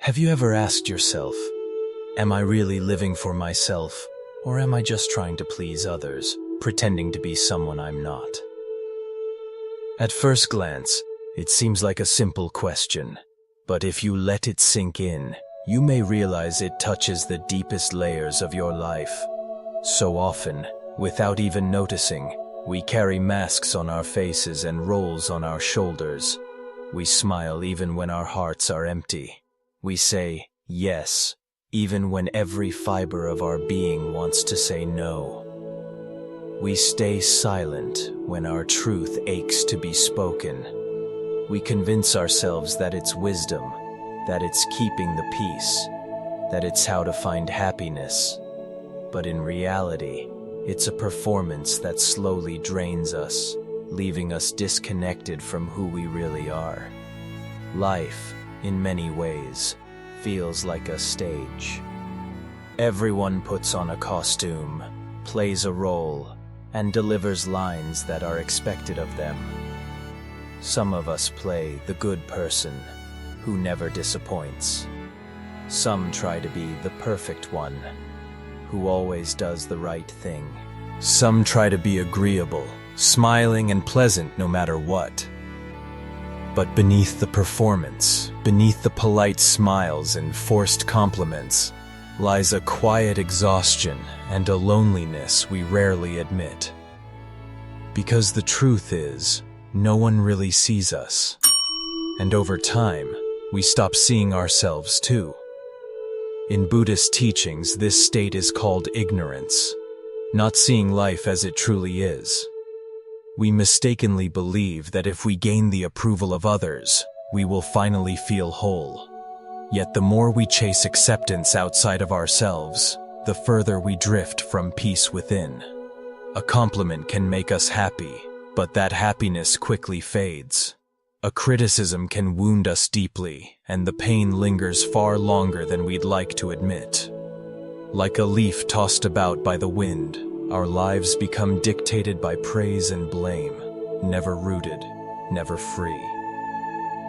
Have you ever asked yourself, am I really living for myself, or am I just trying to please others, pretending to be someone I'm not? At first glance, it seems like a simple question, but if you let it sink in, you may realize it touches the deepest layers of your life. So often, without even noticing, we carry masks on our faces and roles on our shoulders. We smile even when our hearts are empty. We say yes, even when every fiber of our being wants to say no. We stay silent when our truth aches to be spoken. We convince ourselves that it's wisdom, that it's keeping the peace, that it's how to find happiness. But in reality, it's a performance that slowly drains us, leaving us disconnected from who we really are. Life, in many ways, feels like a stage. Everyone puts on a costume, plays a role, and delivers lines that are expected of them. Some of us play the good person, who never disappoints. Some try to be the perfect one, who always does the right thing. Some try to be agreeable, smiling and pleasant no matter what. But beneath the performance, beneath the polite smiles and forced compliments, lies a quiet exhaustion and a loneliness we rarely admit. Because the truth is, no one really sees us. And over time, we stop seeing ourselves too. In Buddhist teachings, this state is called ignorance, not seeing life as it truly is. We mistakenly believe that if we gain the approval of others, we will finally feel whole. Yet the more we chase acceptance outside of ourselves, the further we drift from peace within. A compliment can make us happy, but that happiness quickly fades. A criticism can wound us deeply, and the pain lingers far longer than we'd like to admit. Like a leaf tossed about by the wind, our lives become dictated by praise and blame, never rooted, never free.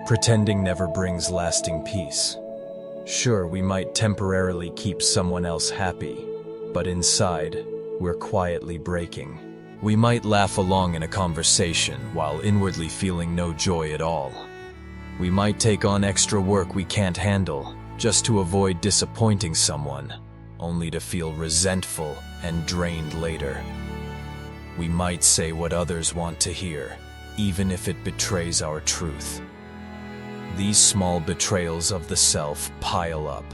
Pretending never brings lasting peace. Sure, we might temporarily keep someone else happy, but inside, we're quietly breaking. We might laugh along in a conversation while inwardly feeling no joy at all. We might take on extra work we can't handle just to avoid disappointing someone, only to feel resentful and drained later. We might say what others want to hear, even if it betrays our truth. These small betrayals of the self pile up.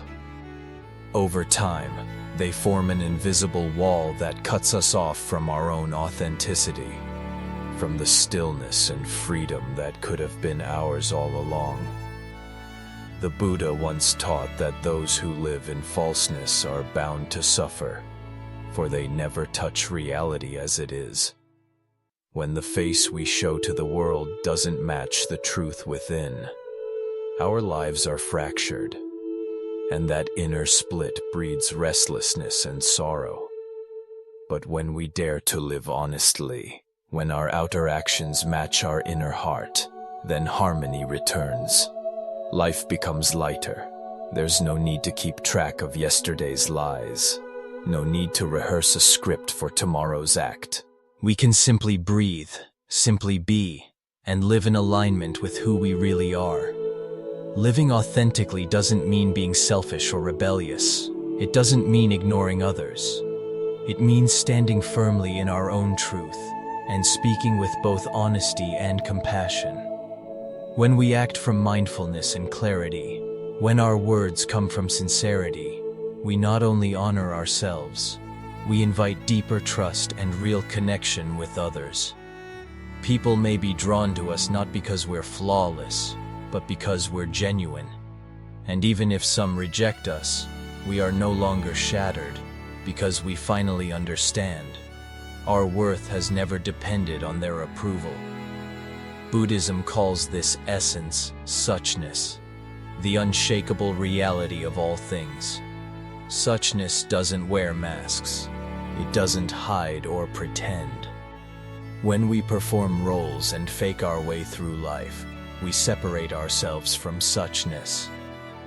Over time, they form an invisible wall that cuts us off from our own authenticity, from the stillness and freedom that could have been ours all along. The Buddha once taught that those who live in falseness are bound to suffer, for they never touch reality as it is. When the face we show to the world doesn't match the truth within, our lives are fractured, and that inner split breeds restlessness and sorrow. But when we dare to live honestly, when our outer actions match our inner heart, then harmony returns. Life becomes lighter. There's no need to keep track of yesterday's lies. No need to rehearse a script for tomorrow's act. We can simply breathe, simply be, and live in alignment with who we really are. Living authentically doesn't mean being selfish or rebellious. It doesn't mean ignoring others. It means standing firmly in our own truth and speaking with both honesty and compassion. When we act from mindfulness and clarity, when our words come from sincerity, we not only honor ourselves, we invite deeper trust and real connection with others. People may be drawn to us not because we're flawless, but because we're genuine. And even if some reject us, we are no longer shattered, because we finally understand. Our worth has never depended on their approval. Buddhism calls this essence suchness, the unshakable reality of all things. Suchness doesn't wear masks. It doesn't hide or pretend. When we perform roles and fake our way through life, we separate ourselves from suchness.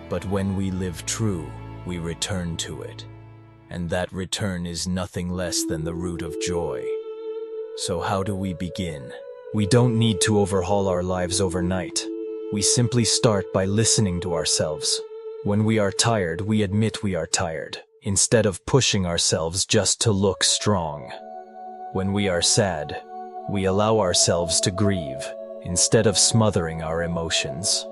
But when we live true, we return to it. And that return is nothing less than the root of joy. So how do we begin? We don't need to overhaul our lives overnight. We simply start by listening to ourselves. When we are tired, we admit we are tired, instead of pushing ourselves just to look strong. When we are sad, we allow ourselves to grieve, instead of smothering our emotions.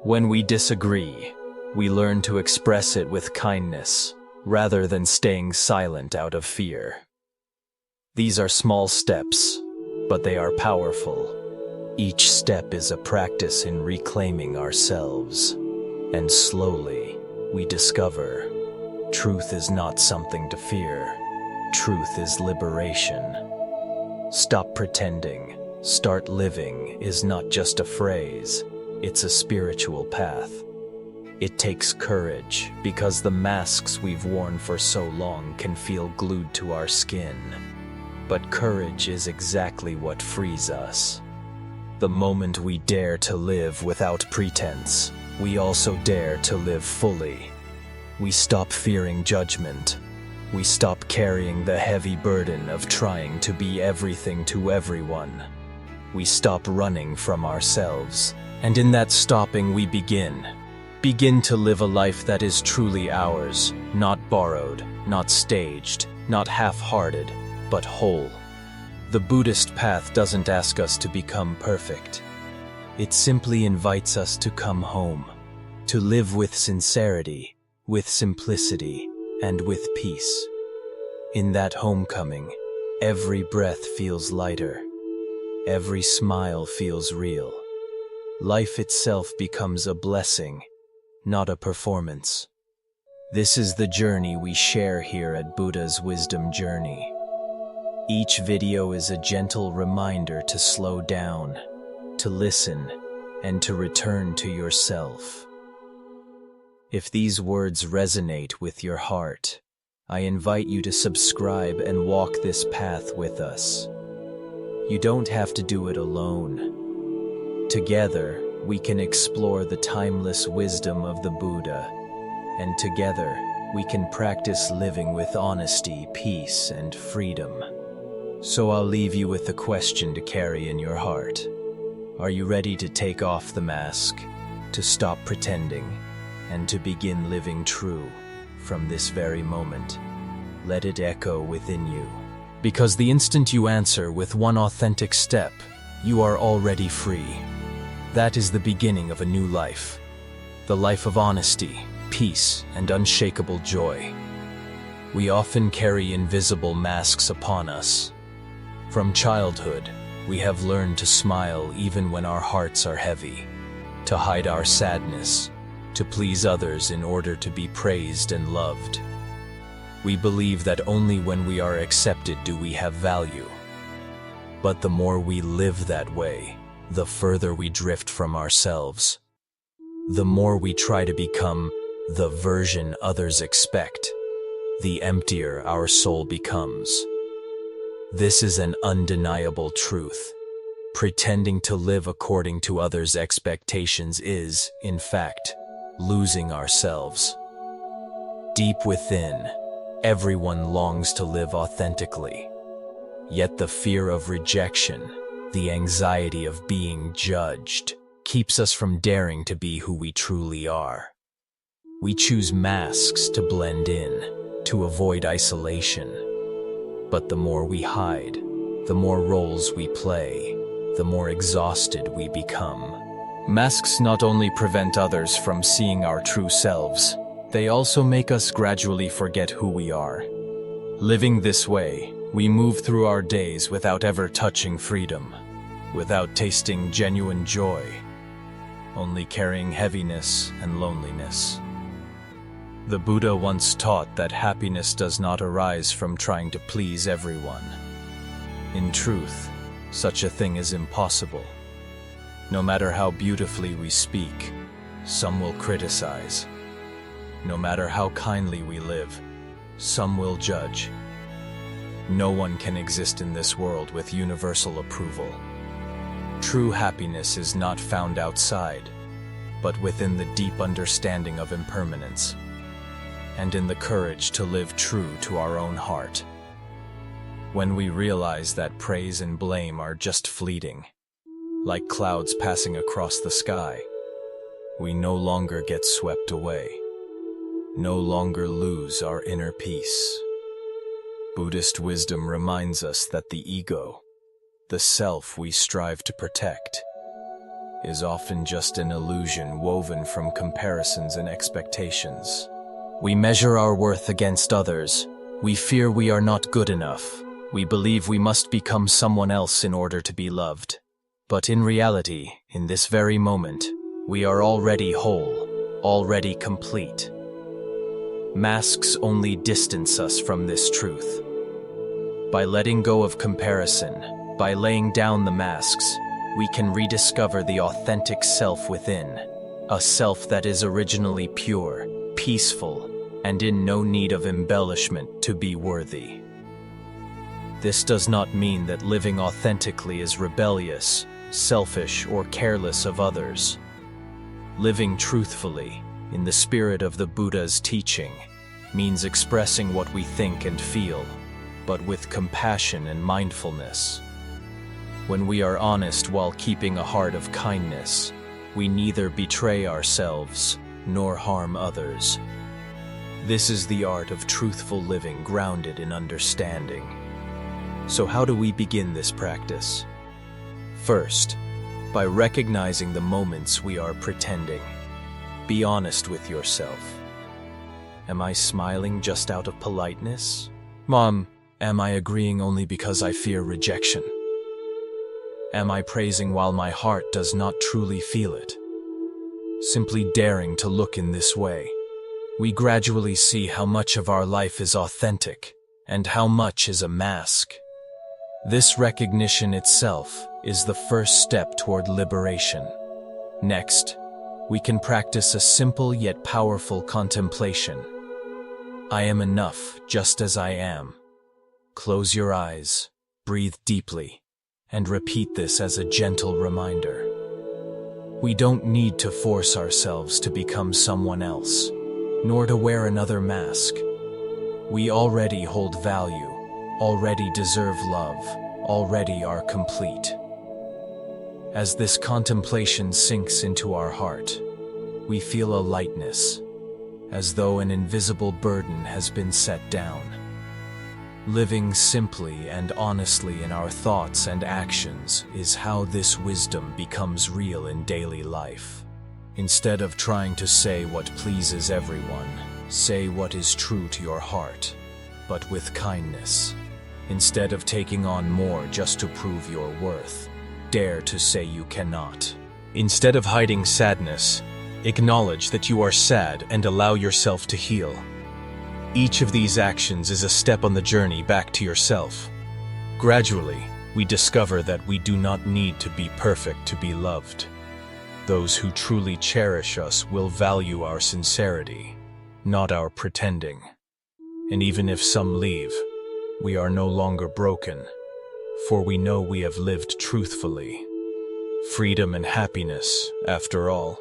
When we disagree, we learn to express it with kindness, rather than staying silent out of fear. These are small steps, but they are powerful. Each step is a practice in reclaiming ourselves. And slowly, we discover, truth is not something to fear. Truth is liberation. Stop pretending, start living is not just a phrase, it's a spiritual path. It takes courage, because the masks we've worn for so long can feel glued to our skin. But courage is exactly what frees us. The moment we dare to live without pretense, we also dare to live fully. We stop fearing judgment. We stop carrying the heavy burden of trying to be everything to everyone. We stop running from ourselves. And in that stopping we begin to live a life that is truly ours, not borrowed, not staged, not half-hearted, but whole. The Buddhist path doesn't ask us to become perfect. It simply invites us to come home, to live with sincerity, with simplicity, and with peace. In that homecoming, every breath feels lighter. Every smile feels real. Life itself becomes a blessing, not a performance. This is the journey we share here at Buddha's Wisdom Journey. Each video is a gentle reminder to slow down, to listen, and to return to yourself. If these words resonate with your heart, I invite you to subscribe and walk this path with us. You don't have to do it alone. Together, we can explore the timeless wisdom of the Buddha, and together, we can practice living with honesty, peace, and freedom. So I'll leave you with a question to carry in your heart. Are you ready to take off the mask, to stop pretending, and to begin living true from this very moment? Let it echo within you. Because the instant you answer with one authentic step, you are already free. That is the beginning of a new life. The life of honesty, peace, and unshakable joy. We often carry invisible masks upon us. From childhood, we have learned to smile even when our hearts are heavy, to hide our sadness, to please others in order to be praised and loved. We believe that only when we are accepted do we have value. But the more we live that way, the further we drift from ourselves. The more we try to become the version others expect, the emptier our soul becomes. This is an undeniable truth. Pretending to live according to others' expectations is, in fact, losing ourselves. Deep within, everyone longs to live authentically. Yet the fear of rejection, the anxiety of being judged, keeps us from daring to be who we truly are. We choose masks to blend in, to avoid isolation. But the more we hide, the more roles we play, the more exhausted we become. Masks not only prevent others from seeing our true selves, they also make us gradually forget who we are. Living this way, we move through our days without ever touching freedom, without tasting genuine joy, only carrying heaviness and loneliness. The Buddha once taught that happiness does not arise from trying to please everyone. In truth, such a thing is impossible. No matter how beautifully we speak, some will criticize. No matter how kindly we live, some will judge. No one can exist in this world with universal approval. True happiness is not found outside. but within the deep understanding of impermanence, and in the courage to live true to our own heart. When we realize that praise and blame are just fleeting, like clouds passing across the sky, we no longer get swept away, no longer lose our inner peace. Buddhist wisdom reminds us that the ego, the self we strive to protect, is often just an illusion woven from comparisons and expectations. We measure our worth against others. We fear we are not good enough. We believe we must become someone else in order to be loved. But in reality, in this very moment, we are already whole, already complete. Masks only distance us from this truth. By letting go of comparison, by laying down the masks, we can rediscover the authentic self within, a self that is originally pure, peaceful, and in no need of embellishment to be worthy. This does not mean that living authentically is rebellious, selfish, or careless of others. Living truthfully, in the spirit of the Buddha's teaching, means expressing what we think and feel, but with compassion and mindfulness. When we are honest while keeping a heart of kindness, we neither betray ourselves nor harm others. This is the art of truthful living grounded in understanding. So how do we begin this practice? First, by recognizing the moments we are pretending. Be honest with yourself. Am I smiling just out of politeness? Mom, am I agreeing only because I fear rejection? Am I praising while my heart does not truly feel it? Simply daring to look in this way, we gradually see how much of our life is authentic and how much is a mask. This recognition itself is the first step toward liberation. Next, we can practice a simple yet powerful contemplation. I am enough just as I am. Close your eyes, breathe deeply, and repeat this as a gentle reminder. We don't need to force ourselves to become someone else, nor to wear another mask. We already hold value, already deserve love, already are complete. As this contemplation sinks into our heart, we feel a lightness, as though an invisible burden has been set down. Living simply and honestly in our thoughts and actions is how this wisdom becomes real in daily life. Instead of trying to say what pleases everyone, say what is true to your heart, but with kindness. Instead of taking on more just to prove your worth, dare to say you cannot. Instead of hiding sadness, acknowledge that you are sad and allow yourself to heal. Each of these actions is a step on the journey back to yourself. Gradually, we discover that we do not need to be perfect to be loved. Those who truly cherish us will value our sincerity, not our pretending. And even if some leave, we are no longer broken, for we know we have lived truthfully. Freedom and happiness, after all,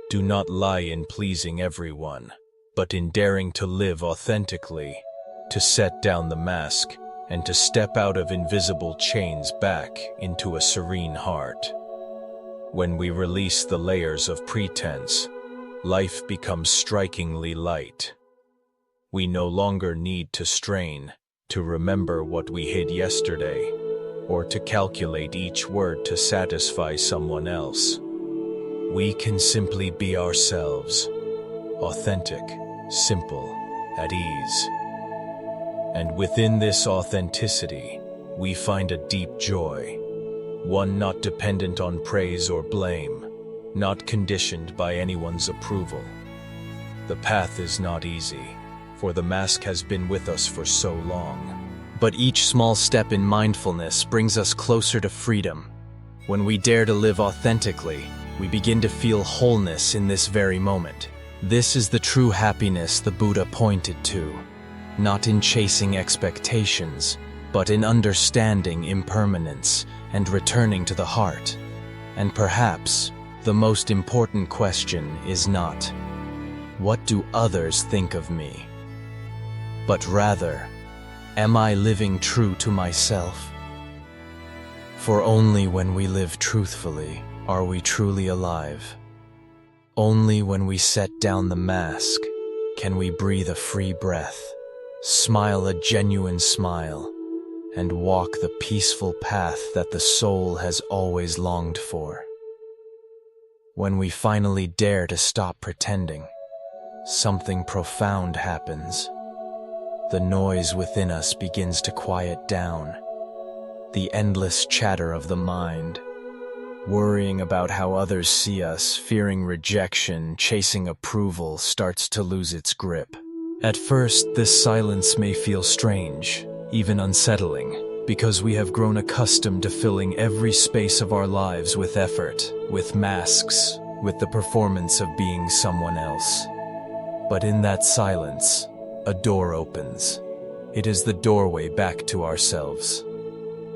do not lie in pleasing everyone, but in daring to live authentically, to set down the mask, and to step out of invisible chains back into a serene heart. When we release the layers of pretense, life becomes strikingly light. We no longer need to strain to remember what we hid yesterday, or to calculate each word to satisfy someone else. We can simply be ourselves, authentic, simple, at ease. And within this authenticity, we find a deep joy, one not dependent on praise or blame, not conditioned by anyone's approval. The path is not easy, for the mask has been with us for so long. But each small step in mindfulness brings us closer to freedom. When we dare to live authentically, we begin to feel wholeness in this very moment. This is the true happiness the Buddha pointed to, not in chasing expectations, but in understanding impermanence and returning to the heart. And perhaps, The most important question is not, what do others think of me? But rather, am I living true to myself? For only when we live truthfully are we truly alive. Only when we set down the mask can we breathe a free breath, smile a genuine smile, and walk the peaceful path that the soul has always longed for. When we finally dare to stop pretending, something profound happens. The noise within us begins to quiet down. The endless chatter of the mind, worrying about how others see us, fearing rejection, chasing approval, starts to lose its grip. At first, this silence may feel strange, even unsettling, because we have grown accustomed to filling every space of our lives with effort, with masks, with the performance of being someone else. But in that silence, a door opens. It is the doorway back to ourselves.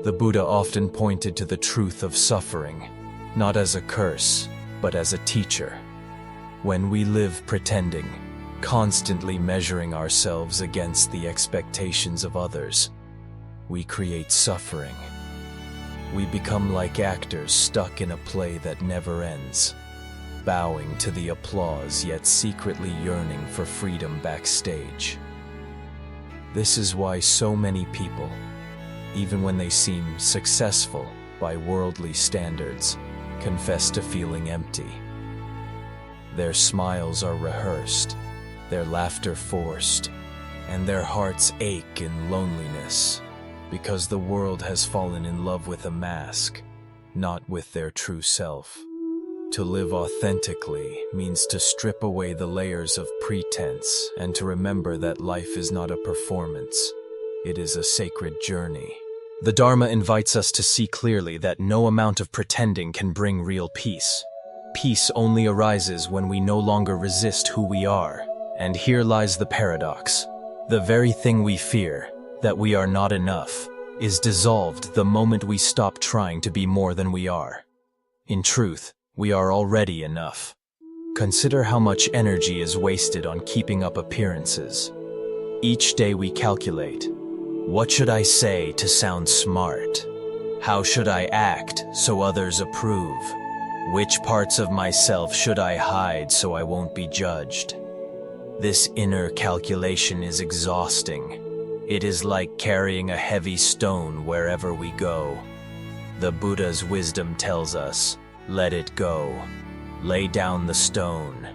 The Buddha often pointed to the truth of suffering, not as a curse, but as a teacher. When we live pretending, constantly measuring ourselves against the expectations of others, we create suffering. We become like actors stuck in a play that never ends, bowing to the applause yet secretly yearning for freedom backstage. This is why so many people, even when they seem successful by worldly standards, confess to feeling empty. Their smiles are rehearsed, their laughter forced, and their hearts ache in loneliness, because the world has fallen in love with a mask, not with their true self. To live authentically means to strip away the layers of pretense and to remember that life is not a performance, it is a sacred journey. The Dharma invites us to see clearly that no amount of pretending can bring real peace. Peace only arises when we no longer resist who we are. And here lies the paradox. The very thing we fear, that we are not enough, is dissolved the moment we stop trying to be more than we are. In truth, we are already enough. Consider how much energy is wasted on keeping up appearances. Each day we calculate, what should I say to sound smart? How should I act so others approve? Which parts of myself should I hide so I won't be judged? This inner calculation is exhausting. It is like carrying a heavy stone wherever we go. The Buddha's wisdom tells us, let it go. Lay down the stone.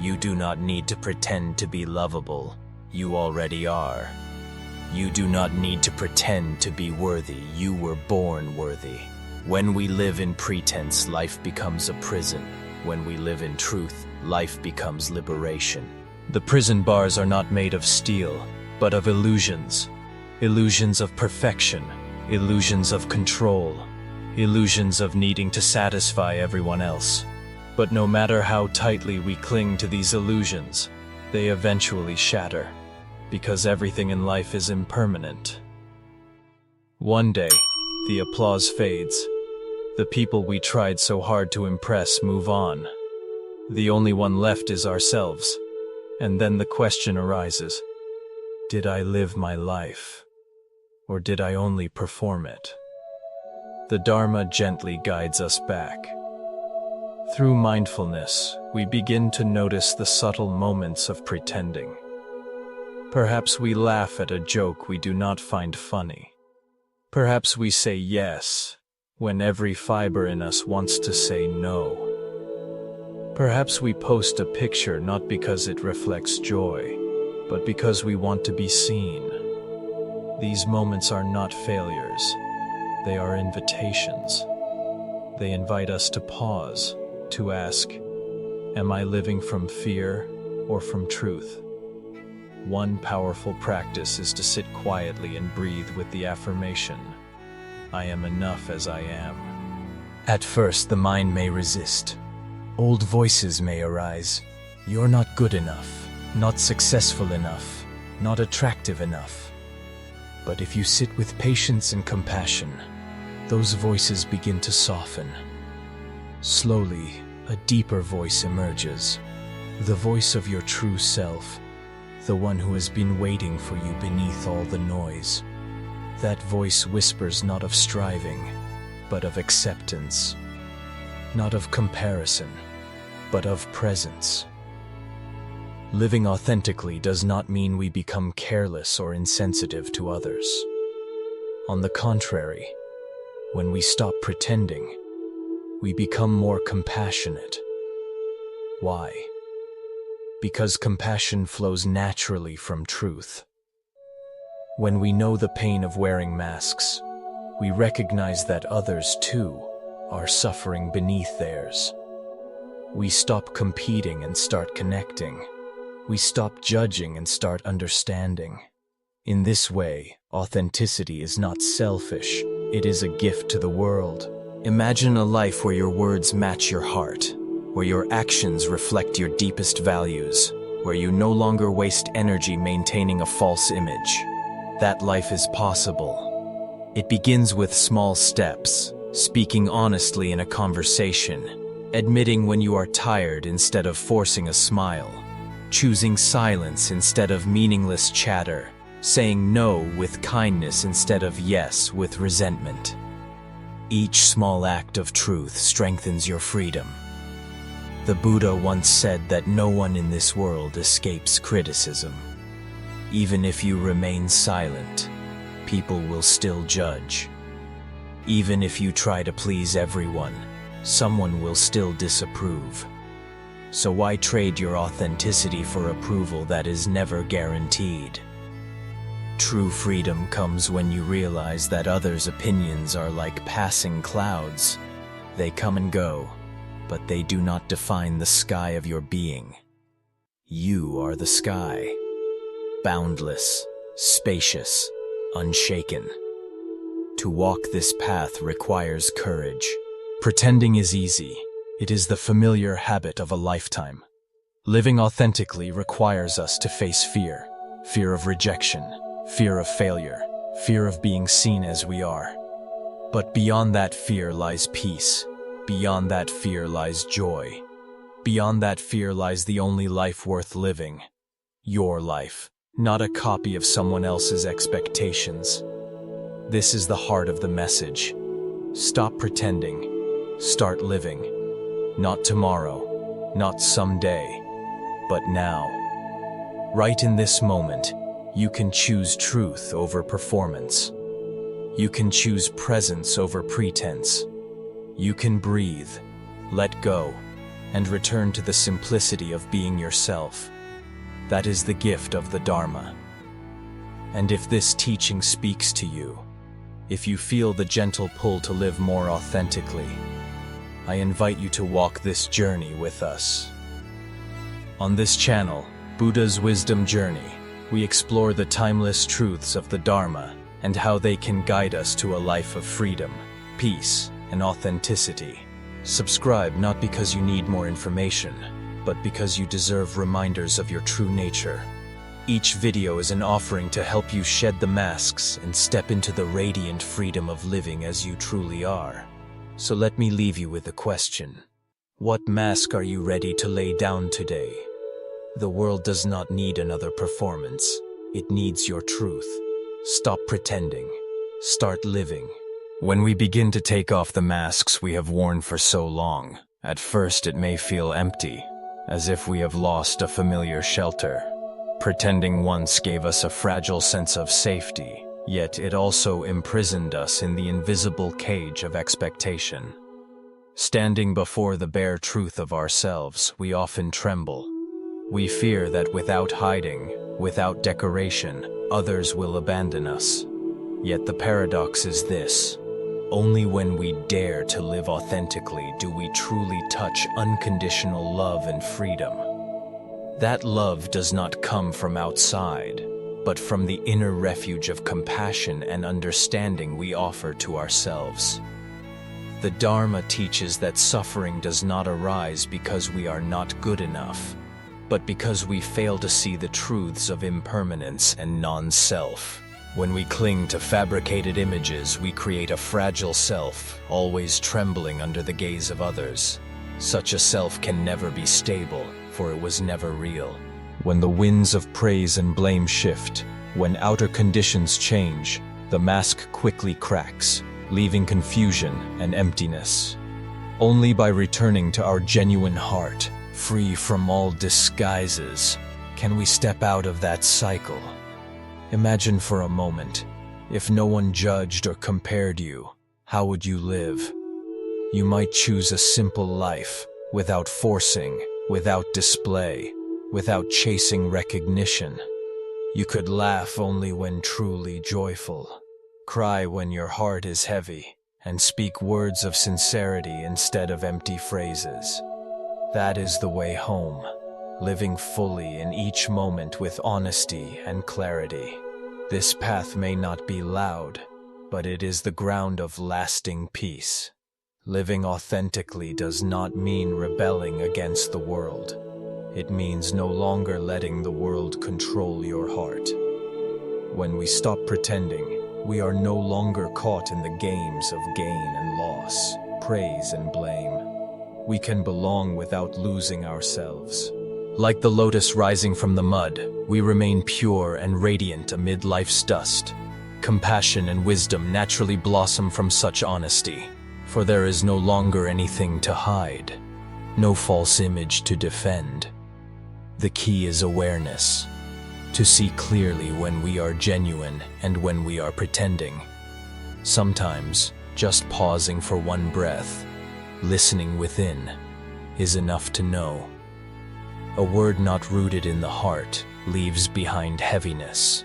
You do not need to pretend to be lovable. You already are. You do not need to pretend to be worthy. You were born worthy. When we live in pretense, life becomes a prison. When we live in truth, life becomes liberation. The prison bars are not made of steel, but of illusions. Illusions of perfection, illusions of control, illusions of needing to satisfy everyone else. But no matter how tightly we cling to these illusions, they eventually shatter, because everything in life is impermanent. One day, the applause fades. The people we tried so hard to impress move on. The only one left is ourselves. And then the question arises, did I live my life? Or did I only perform it? The Dharma gently guides us back. Through mindfulness, we begin to notice the subtle moments of pretending. Perhaps we laugh at a joke we do not find funny. Perhaps we say yes when every fiber in us wants to say no. Perhaps we post a picture not because it reflects joy, but because we want to be seen. These moments are not failures. They are invitations. They invite us to pause, to ask, am I living from fear or from truth? One powerful practice is to sit quietly and breathe with the affirmation, I am enough as I am. At first, the mind may resist. Old voices may arise. You're not good enough, not successful enough, not attractive enough. But if you sit with patience and compassion, those voices begin to soften. Slowly, a deeper voice emerges, the voice of your true self, the one who has been waiting for you beneath all the noise. That voice whispers not of striving, but of acceptance, not of comparison, but of presence. Living authentically does not mean we become careless or insensitive to others. On the contrary, when we stop pretending, we become more compassionate. Why? Because compassion flows naturally from truth. When we know the pain of wearing masks, we recognize that others, too, are suffering beneath theirs. We stop competing and start connecting. We stop judging and start understanding. In this way, authenticity is not selfish, it is a gift to the world. Imagine a life where your words match your heart, where your actions reflect your deepest values, where you no longer waste energy maintaining a false image. That life is possible. It begins with small steps, speaking honestly in a conversation, admitting when you are tired instead of forcing a smile, choosing silence instead of meaningless chatter, saying no with kindness instead of yes with resentment. Each small act of truth strengthens your freedom. The Buddha once said that no one in this world escapes criticism. Even if you remain silent, people will still judge. Even if you try to please everyone, someone will still disapprove. So why trade your authenticity for approval that is never guaranteed? True freedom comes when you realize that others' opinions are like passing clouds. They come and go, but they do not define the sky of your being. You are the sky. Boundless, spacious, unshaken. To walk this path requires courage. Pretending is easy. It is the familiar habit of a lifetime. Living authentically requires us to face fear. Fear of rejection, fear of failure, fear of being seen as we are. But beyond that fear lies peace. Beyond that fear lies joy. Beyond that fear lies the only life worth living. Your life. Not a copy of someone else's expectations. This is the heart of the message. Stop pretending. Start living. Not tomorrow, not someday, but now. Right in this moment, you can choose truth over performance. You can choose presence over pretense. You can breathe, let go, and return to the simplicity of being yourself. That is the gift of the Dharma. And if this teaching speaks to you, if you feel the gentle pull to live more authentically, I invite you to walk this journey with us. On this channel, Buddha's Wisdom Journey, we explore the timeless truths of the Dharma and how they can guide us to a life of freedom, peace, and authenticity. Subscribe not because you need more information, but because you deserve reminders of your true nature. Each video is an offering to help you shed the masks and step into the radiant freedom of living as you truly are. So let me leave you with a question. What mask are you ready to lay down today? The world does not need another performance. It needs your truth. Stop pretending. Start living. When we begin to take off the masks we have worn for so long, at first it may feel empty, as if we have lost a familiar shelter. Pretending once gave us a fragile sense of safety, yet it also imprisoned us in the invisible cage of expectation. Standing before the bare truth of ourselves, we often tremble. We fear that without hiding, without decoration, others will abandon us. Yet the paradox is this: only when we dare to live authentically do we truly touch unconditional love and freedom. That love does not come from outside, but from the inner refuge of compassion and understanding we offer to ourselves. The Dharma teaches that suffering does not arise because we are not good enough, but because we fail to see the truths of impermanence and non-self. When we cling to fabricated images, we create a fragile self, always trembling under the gaze of others. Such a self can never be stable, for it was never real. When the winds of praise and blame shift, when outer conditions change, the mask quickly cracks, leaving confusion and emptiness. Only by returning to our genuine heart, free from all disguises, can we step out of that cycle. Imagine for a moment, if no one judged or compared you, how would you live? You might choose a simple life, without forcing, without display, without chasing recognition. You could laugh only when truly joyful, cry when your heart is heavy, and speak words of sincerity instead of empty phrases. That is the way home, living fully in each moment with honesty and clarity. This path may not be loud, but it is the ground of lasting peace. Living authentically does not mean rebelling against the world. It means no longer letting the world control your heart. When we stop pretending, we are no longer caught in the games of gain and loss, praise and blame. We can belong without losing ourselves. Like the lotus rising from the mud, we remain pure and radiant amid life's dust. Compassion and wisdom naturally blossom from such honesty, for there is no longer anything to hide, no false image to defend. The key is awareness, to see clearly when we are genuine and when we are pretending. Sometimes, just pausing for one breath, listening within, is enough to know. A word not rooted in the heart leaves behind heaviness.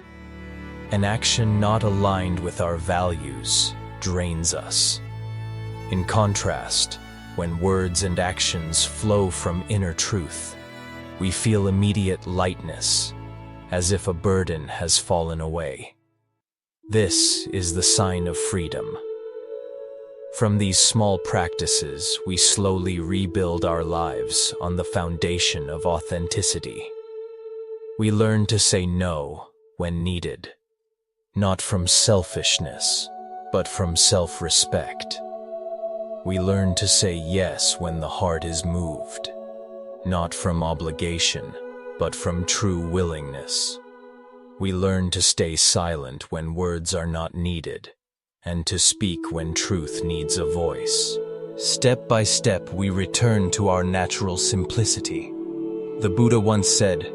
An action not aligned with our values drains us. In contrast, when words and actions flow from inner truth, we feel immediate lightness, as if a burden has fallen away. This is the sign of freedom. From these small practices, we slowly rebuild our lives on the foundation of authenticity. We learn to say no when needed, not from selfishness, but from self-respect. We learn to say yes when the heart is moved, not from obligation, but from true willingness. We learn to stay silent when words are not needed, and to speak when truth needs a voice. Step by step, we return to our natural simplicity. The Buddha once said,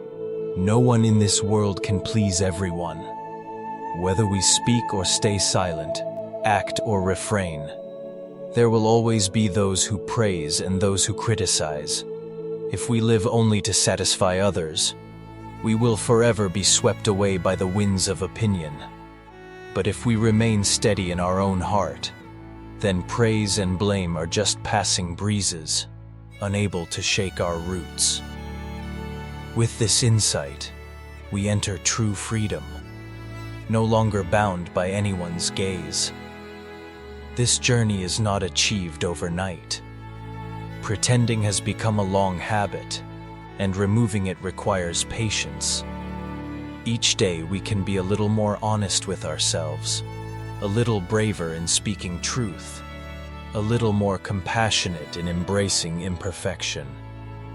"No one in this world can please everyone. Whether we speak or stay silent, act or refrain, there will always be those who praise and those who criticize. If we live only to satisfy others, we will forever be swept away by the winds of opinion. But if we remain steady in our own heart, then praise and blame are just passing breezes, unable to shake our roots." With this insight, we enter true freedom, no longer bound by anyone's gaze. This journey is not achieved overnight. Pretending has become a long habit, and removing it requires patience. Each day we can be a little more honest with ourselves, a little braver in speaking truth, a little more compassionate in embracing imperfection.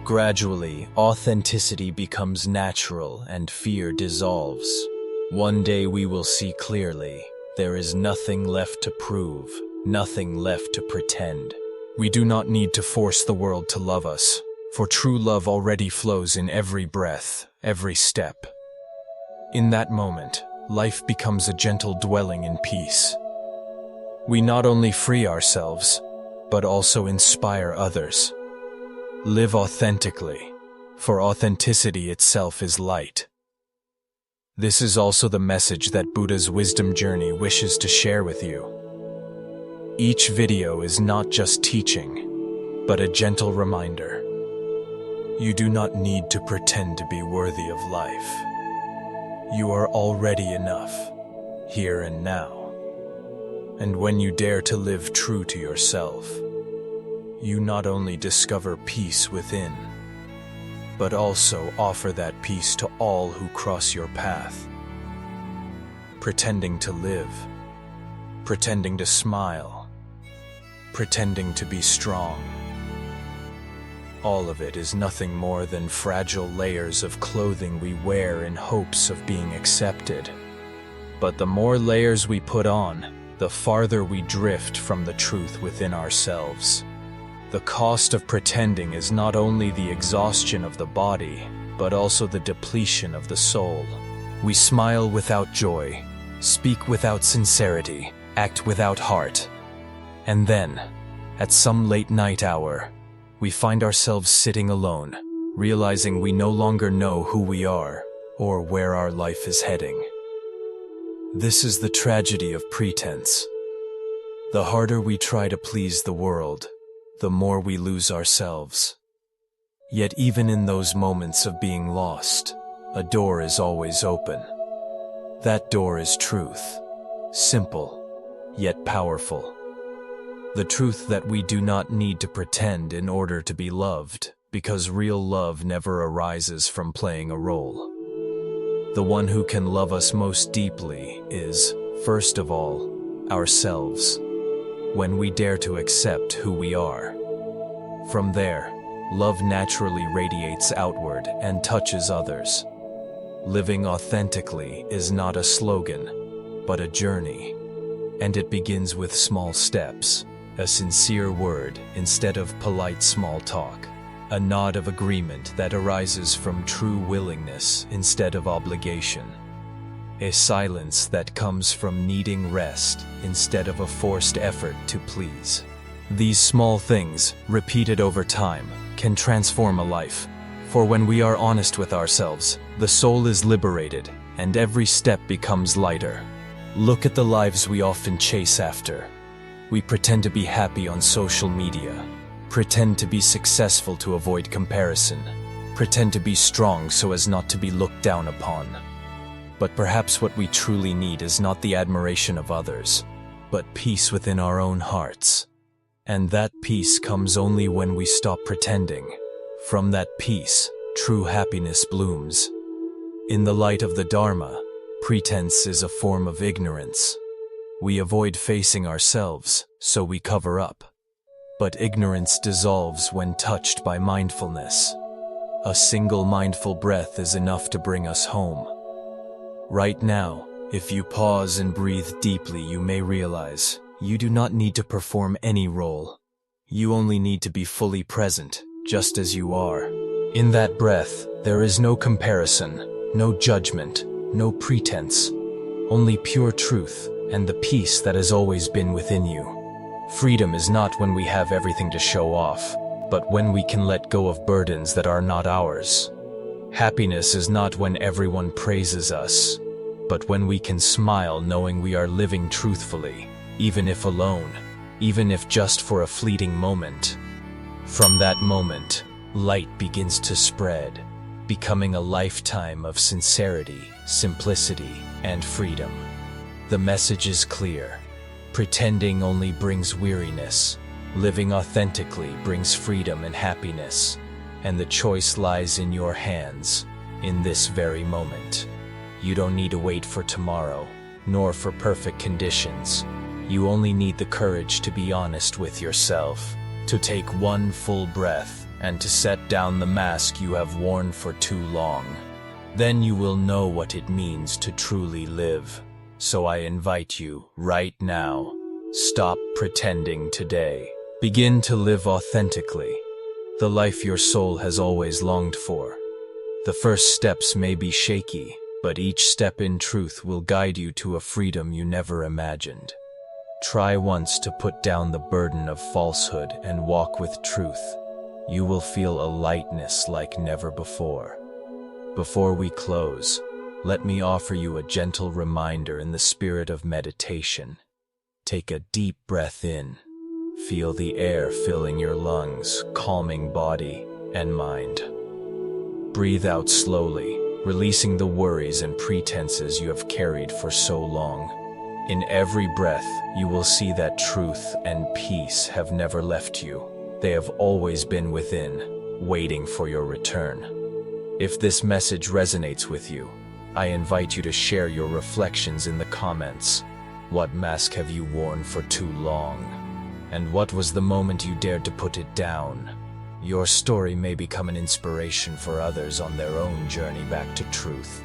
Gradually, authenticity becomes natural and fear dissolves. One day we will see clearly, there is nothing left to prove, nothing left to pretend. We do not need to force the world to love us, for true love already flows in every breath, every step. In that moment, life becomes a gentle dwelling in peace. We not only free ourselves, but also inspire others. Live authentically, for authenticity itself is light. This is also the message that Buddha's wisdom journey wishes to share with you. Each video is not just teaching, but a gentle reminder. You do not need to pretend to be worthy of life. You are already enough, here and now. And when you dare to live true to yourself, you not only discover peace within, but also offer that peace to all who cross your path. pretending to live, pretending to smile, pretending to be strong. All of it is nothing more than fragile layers of clothing we wear in hopes of being accepted. But the more layers we put on, the farther we drift from the truth within ourselves. The cost of pretending is not only the exhaustion of the body, but also the depletion of the soul. We smile without joy, speak without sincerity, act without heart. And then, at some late night hour, we find ourselves sitting alone, realizing we no longer know who we are or where our life is heading. This is the tragedy of pretense. The harder we try to please the world, the more we lose ourselves. Yet even in those moments of being lost, a door is always open. That door is truth, simple, yet powerful. The truth that we do not need to pretend in order to be loved, because real love never arises from playing a role. The one who can love us most deeply is, first of all, ourselves, when we dare to accept who we are. From there, love naturally radiates outward and touches others. Living authentically is not a slogan, but a journey, and it begins with small steps, a sincere word instead of polite small talk, a nod of agreement that arises from true willingness instead of obligation, a silence that comes from needing rest instead of a forced effort to please. These small things, repeated over time, can transform a life. For when we are honest with ourselves, the soul is liberated, and every step becomes lighter. Look at the lives we often chase after. We pretend to be happy on social media, pretend to be successful to avoid comparison, pretend to be strong so as not to be looked down upon. But perhaps what we truly need is not the admiration of others, but peace within our own hearts. And that peace comes only when we stop pretending. From that peace, true happiness blooms. In the light of the Dharma, pretense is a form of ignorance. We avoid facing ourselves, so we cover up. But ignorance dissolves when touched by mindfulness. A single mindful breath is enough to bring us home. Right now, if you pause and breathe deeply, you may realize you do not need to perform any role. You only need to be fully present, just as you are. In that breath, there is no comparison, no judgment, no pretense, only pure truth and the peace that has always been within you. Freedom is not when we have everything to show off, but when we can let go of burdens that are not ours. Happiness is not when everyone praises us, but when we can smile knowing we are living truthfully, even if alone, even if just for a fleeting moment. From that moment, light begins to spread, becoming a lifetime of sincerity, simplicity, and freedom. The message is clear. Pretending only brings weariness. Living authentically brings freedom and happiness. And the choice lies in your hands, in this very moment. You don't need to wait for tomorrow, nor for perfect conditions. You only need the courage to be honest with yourself, to take one full breath, and to set down the mask you have worn for too long. Then you will know what it means to truly live. So I invite you, right now, stop pretending today. Begin to live authentically, the life your soul has always longed for. The first steps may be shaky, but each step in truth will guide you to a freedom you never imagined. Try once to put down the burden of falsehood and walk with truth. You will feel a lightness like never before. Before we close, let me offer you a gentle reminder in the spirit of meditation. Take a deep breath in. Feel the air filling your lungs, calming body and mind. Breathe out slowly, releasing the worries and pretenses you have carried for so long. In every breath, you will see that truth and peace have never left you. They have always been within, waiting for your return. If this message resonates with you, I invite you to share your reflections in the comments. What mask have you worn for too long? And what was the moment you dared to put it down? Your story may become an inspiration for others on their own journey back to truth.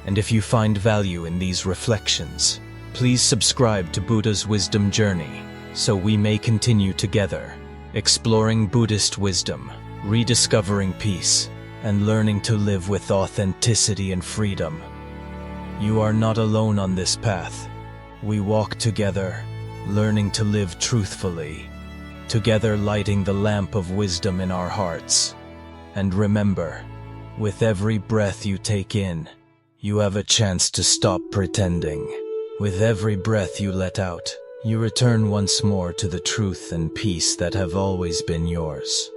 And if you find value in these reflections, please subscribe to Buddha's Wisdom Journey so we may continue together, exploring Buddhist wisdom, rediscovering peace, and learning to live with authenticity and freedom. You are not alone on this path. We walk together, learning to live truthfully, together lighting the lamp of wisdom in our hearts. And remember, with every breath you take in, you have a chance to stop pretending. With every breath you let out, you return once more to the truth and peace that have always been yours.